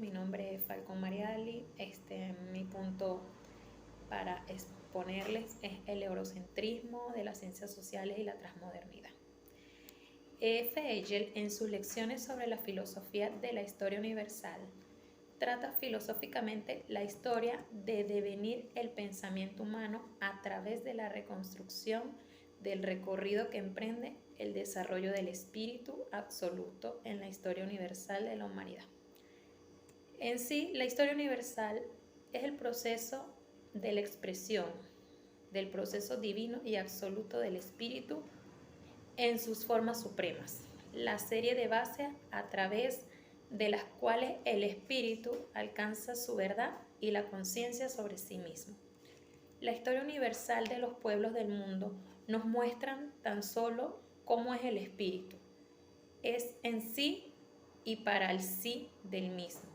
mi nombre es Falcón Mariali. Mi punto para exponerles es el eurocentrismo de las ciencias sociales y la transmodernidad. F. Hegel, en sus lecciones sobre la filosofía de la historia universal, trata filosóficamente la historia de devenir el pensamiento humano a través de la reconstrucción del recorrido que emprende el desarrollo del espíritu absoluto en la historia universal de la humanidad. En sí, la historia universal es el proceso de la expresión del proceso divino y absoluto del espíritu en sus formas supremas, la serie de bases a través de las cuales el espíritu alcanza su verdad y la conciencia sobre sí mismo. La historia universal de los pueblos del mundo nos muestran tan solo cómo es el espíritu. Es en sí y para el sí del mismo.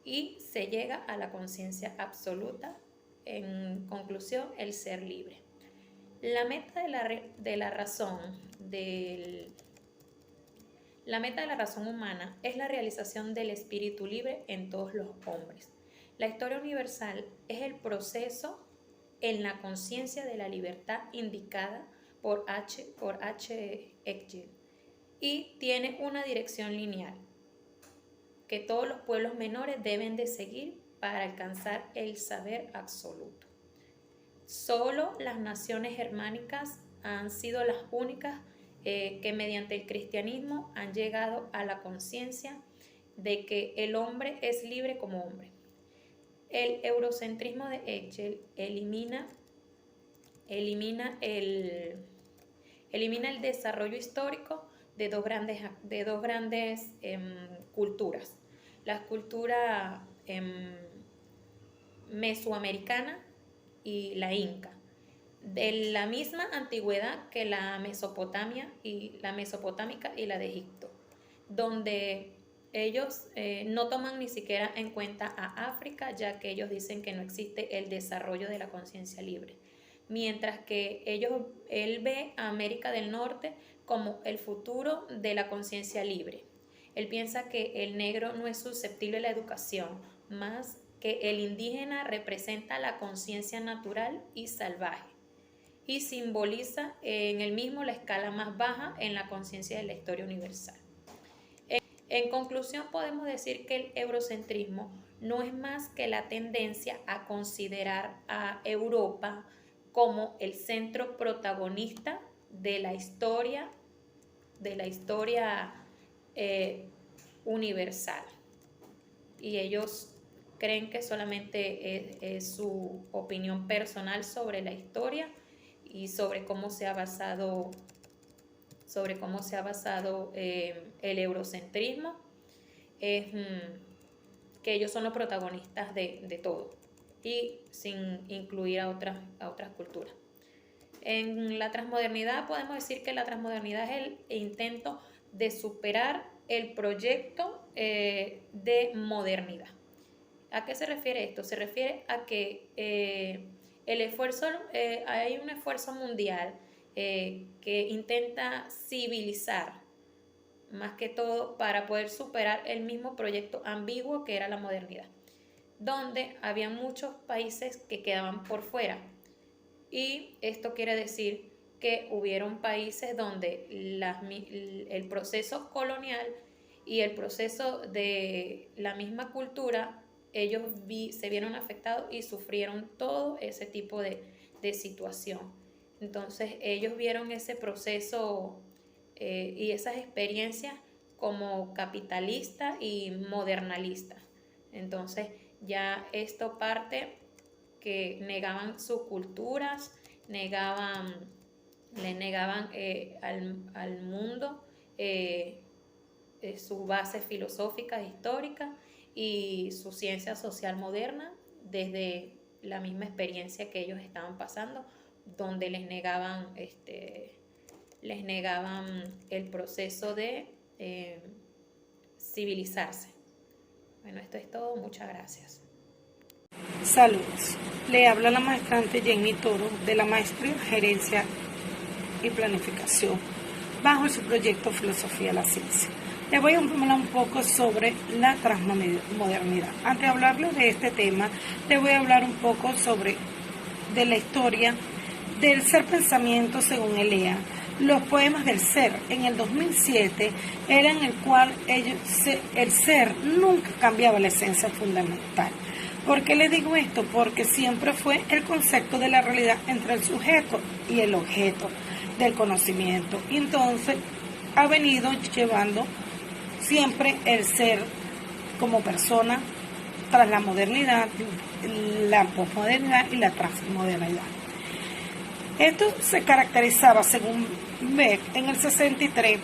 Y se llega a la conciencia absoluta, en conclusión, el ser libre. La meta de la razón humana es la realización del espíritu libre en todos los hombres. La historia universal es el proceso en la conciencia de la libertad indicada por H. Hegel y tiene una dirección lineal que todos los pueblos menores deben de seguir para alcanzar el saber absoluto. Solo las naciones germánicas han sido las únicas que mediante el cristianismo han llegado a la conciencia de que el hombre es libre como hombre. El eurocentrismo de Hegel elimina el desarrollo histórico de dos grandes culturas. La cultura mesoamericana y la inca, de la misma antigüedad que la mesopotámica y la de Egipto, donde ellos no toman ni siquiera en cuenta a África, ya que ellos dicen que no existe el desarrollo de la conciencia libre, mientras que él ve a América del Norte como el futuro de la conciencia libre. Él piensa que el negro no es susceptible a la educación, más que el indígena representa la conciencia natural y salvaje y simboliza en el mismo la escala más baja en la conciencia de la historia universal. En conclusión, podemos decir que el eurocentrismo no es más que la tendencia a considerar a Europa como el centro protagonista de la historia universal. Y ellos creen que solamente es su opinión personal sobre la historia y sobre cómo se ha basado el eurocentrismo, es que ellos son los protagonistas de todo y sin incluir a otras culturas. En la transmodernidad podemos decir que la transmodernidad es el intento de superar el proyecto de modernidad. ¿A qué se refiere esto? Se refiere a que hay un esfuerzo mundial que intenta civilizar, más que todo para poder superar el mismo proyecto ambiguo que era la modernidad, donde había muchos países que quedaban por fuera. Y esto quiere decir que hubieron países donde el proceso colonial y el proceso de la misma cultura, ellos se vieron afectados y sufrieron todo ese tipo de situación. Entonces ellos vieron ese proceso y esas experiencias como capitalista y modernalista. Entonces ya esto parte que negaban sus culturas, le negaban al mundo sus bases filosóficas, históricas y su ciencia social moderna desde la misma experiencia que ellos estaban pasando, donde les negaban el proceso de civilizarse. Bueno, esto es todo. Muchas gracias. Saludos. Le habla la maestrante Jenny Toro de la Maestría en Gerencia y Planificación bajo su proyecto Filosofía de la Ciencia. Les voy a hablar un poco sobre la transmodernidad. Antes de hablarles de este tema, les voy a hablar un poco de la historia del ser pensamiento según Elea. Los poemas del ser en el 2007 eran el cual el ser nunca cambiaba la esencia fundamental. ¿Por qué les digo esto? Porque siempre fue el concepto de la realidad entre el sujeto y el objeto del conocimiento. Y entonces ha venido llevando siempre el ser como persona tras la modernidad, la posmodernidad y la transmodernidad. Esto se caracterizaba, según Beck, en el 63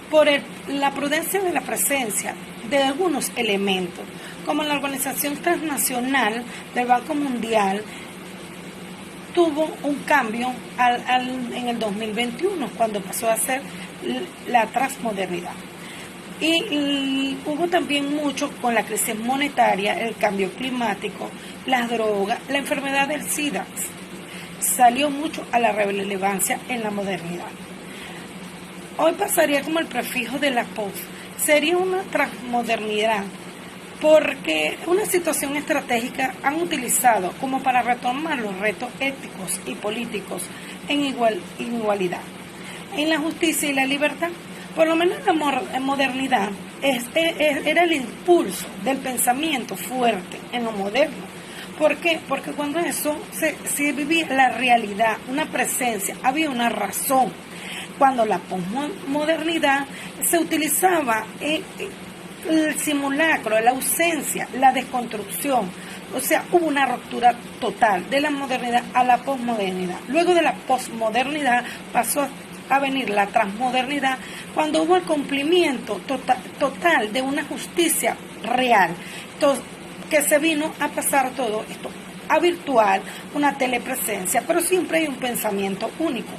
por la prudencia de la presencia de algunos elementos, como la Organización Transnacional del Banco Mundial tuvo un cambio en el 2021, cuando pasó a ser la transmodernidad. Y hubo también mucho con la crisis monetaria, el cambio climático, las drogas, la enfermedad del SIDA. Salió mucho a la relevancia en la modernidad. Hoy pasaría como el prefijo de la post. Sería una transmodernidad porque una situación estratégica han utilizado como para retomar los retos éticos y políticos en igualdad, en la justicia y la libertad. Por lo menos la modernidad era el impulso del pensamiento fuerte en lo moderno. ¿Por qué? Porque cuando eso se vivía la realidad, una presencia, había una razón. Cuando la posmodernidad se utilizaba el simulacro, la ausencia, la desconstrucción. O sea, hubo una ruptura total de la modernidad a la posmodernidad. Luego de la posmodernidad pasó a venir la transmodernidad, cuando hubo el cumplimiento total de una justicia real. Entonces, que se vino a pasar todo esto a virtual, una telepresencia, pero siempre hay un pensamiento único.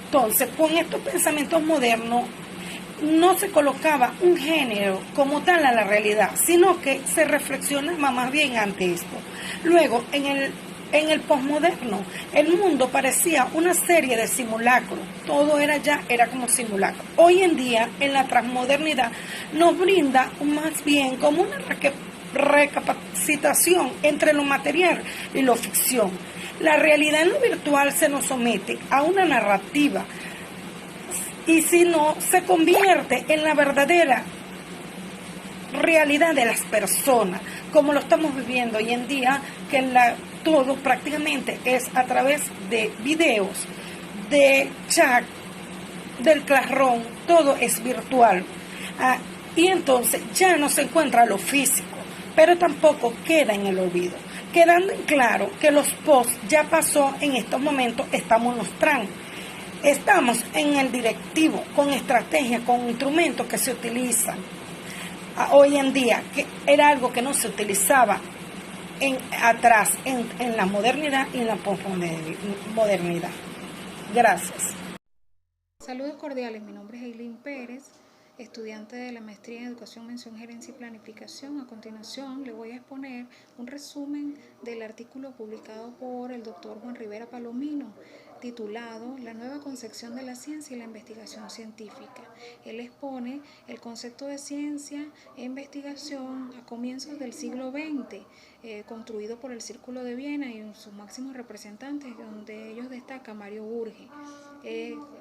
Entonces, con estos pensamientos modernos, no se colocaba un género como tal a la realidad, sino que se reflexionaba más bien ante esto. Luego, en el posmoderno, el mundo parecía una serie de simulacros, todo era como simulacro. Hoy en día, en la transmodernidad, nos brinda más bien como una recapacitación entre lo material y lo ficción. La realidad en lo virtual se nos somete a una narrativa y si no, se convierte en la verdadera realidad de las personas, como lo estamos viviendo hoy en día, que todo prácticamente es a través de videos, de chat, del Classroom, todo es virtual. Y entonces ya no se encuentra lo físico, pero tampoco queda en el olvido. Quedando en claro que los posts ya pasó, en estos momentos estamos en los trans. Estamos en el directivo, con estrategias, con instrumentos que se utilizan hoy en día, que era algo que no se utilizaba atrás, en la modernidad y en la posmodernidad. Gracias. Saludos cordiales, mi nombre es Eileen Pérez, estudiante de la maestría en Educación, Mención, Gerencia y Planificación. A continuación le voy a exponer un resumen del artículo publicado por el doctor Juan Rivera Palomino, titulado La nueva concepción de la ciencia y la investigación científica. Él expone el concepto de ciencia e investigación a comienzos del siglo XX, construido por el Círculo de Viena y sus máximos representantes, donde ellos destaca Mario Burge,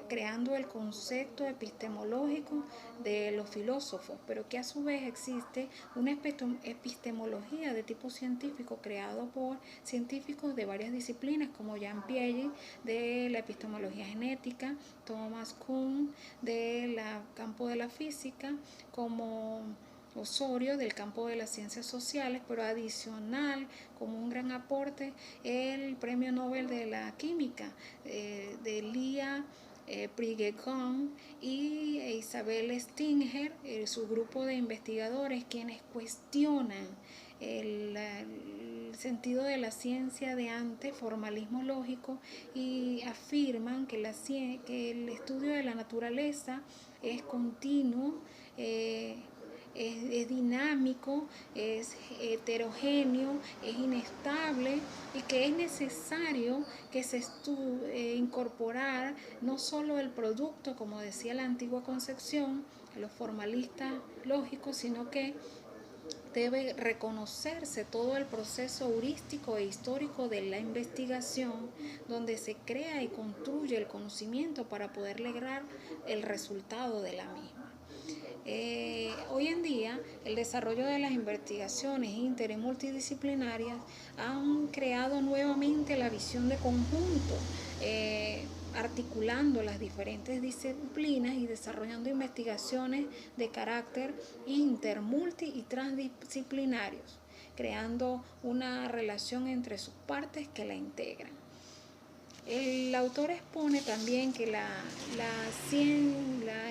creando el concepto epistemológico de los filósofos, pero que a su vez existe una epistemología de tipo científico creado por científicos de varias disciplinas, como Jean Piaget de la epistemología genética, Thomas Kuhn del campo de la física, como Osorio del campo de las ciencias sociales, pero adicional, como un gran aporte, el premio Nobel de la química de Lia Priggen y Isabel Stinger, su grupo de investigadores, quienes cuestionan el sentido de la ciencia de antes, formalismo lógico, y afirman que el estudio de la naturaleza es continuo, es dinámico, es heterogéneo, es inestable y que es necesario que se incorporar no solo el producto, como decía la antigua concepción, los formalistas lógicos, sino que debe reconocerse todo el proceso heurístico e histórico de la investigación, donde se crea y construye el conocimiento para poder lograr el resultado de la misma. Hoy en día, el desarrollo de las investigaciones inter y multidisciplinarias han creado nuevamente la visión de conjunto, articulando las diferentes disciplinas y desarrollando investigaciones de carácter inter, multi y transdisciplinarios, creando una relación entre sus partes que la integran. El autor expone también que la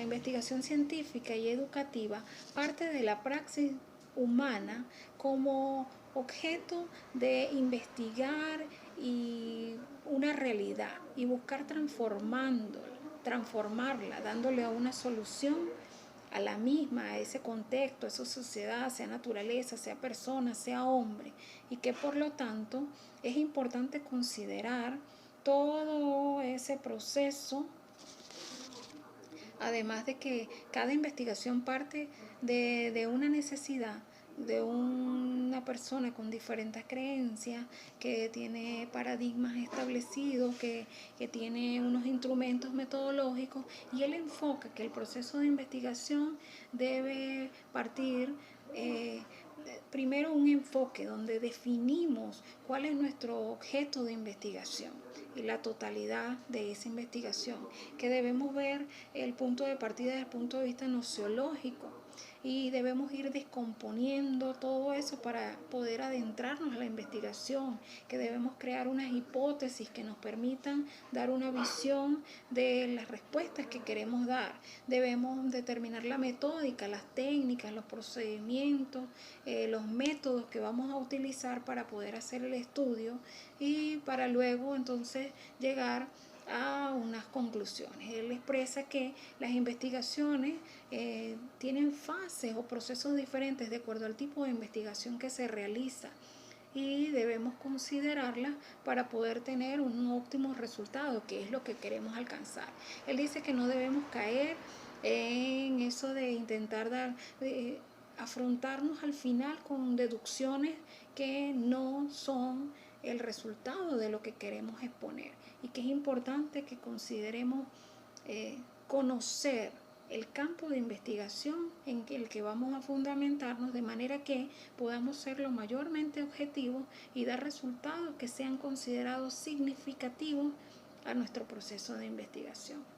investigación científica y educativa parte de la praxis humana como objeto de investigar y una realidad y buscar transformarla, dándole una solución a la misma, a ese contexto, a esa sociedad, sea naturaleza, sea persona, sea hombre, y que por lo tanto es importante considerar todo ese proceso, además de que cada investigación parte de una necesidad de una persona con diferentes creencias, que tiene paradigmas establecidos, que tiene unos instrumentos metodológicos, y él enfoca que el proceso de investigación debe partir primero un enfoque donde definimos cuál es nuestro objeto de investigación y la totalidad de esa investigación, que debemos ver el punto de partida desde el punto de vista nociológico y debemos ir descomponiendo todo eso para poder adentrarnos a la investigación, que debemos crear unas hipótesis que nos permitan dar una visión de las respuestas que queremos dar. Debemos determinar la metódica, las técnicas, los procedimientos, los métodos que vamos a utilizar para poder hacer el estudio y para luego entonces llegar a unas conclusiones. Él expresa que las investigaciones tienen fases o procesos diferentes de acuerdo al tipo de investigación que se realiza y debemos considerarlas para poder tener un óptimo resultado, que es lo que queremos alcanzar. Él dice que no debemos caer en eso de intentar afrontarnos al final con deducciones que no son el resultado de lo que queremos exponer, y que es importante que consideremos conocer el campo de investigación en el que vamos a fundamentarnos, de manera que podamos ser lo mayormente objetivos y dar resultados que sean considerados significativos a nuestro proceso de investigación.